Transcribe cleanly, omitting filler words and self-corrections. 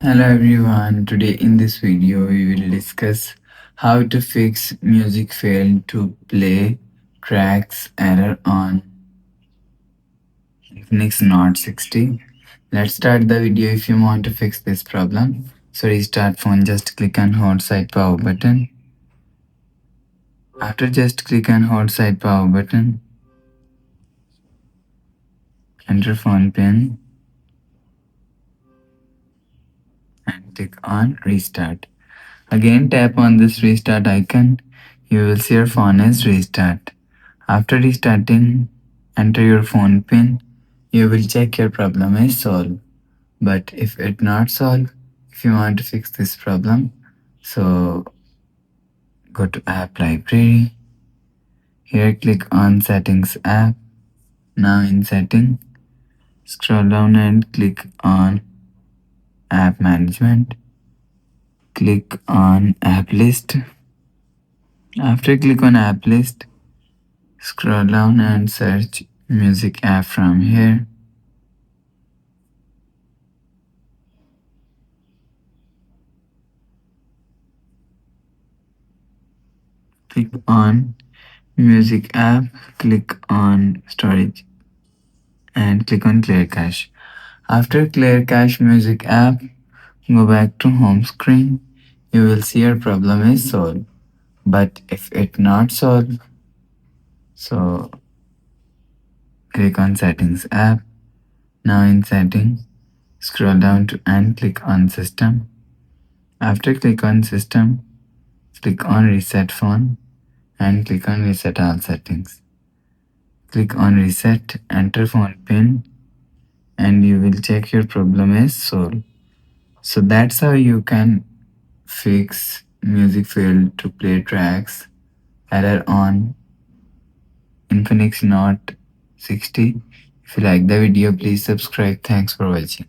Hello everyone, today in this video we will discuss how to fix music fail to play tracks error on Infinix Note 60. Let's start the video. If you want to fix this problem, so restart phone, just click on hold side power button. After just click on hold side power button, enter phone pin and click on restart. Again tap on this restart icon. You will see your phone is restart. After restarting, enter your phone pin. You will check your problem is solved. But if it not solved, if you want to fix this problem, so go to app library. Here click on settings app. Now in setting, scroll down and click on app management. Click on app list. After click on app list, scroll down and search music app from here. Click on music app, click on storage and click on clear cache. After clear cache music app, go back to home screen. You will see your problem is solved. But if it not solved, so click on settings app. Now in settings, scroll down to and click on system. After click on system, click on reset phone and click on reset all settings. Click on reset, enter phone pin and you will check your problem is solved. So that's how you can fix music fail to play tracks error on Infinix Note 60. If you like the video, please subscribe. Thanks for watching.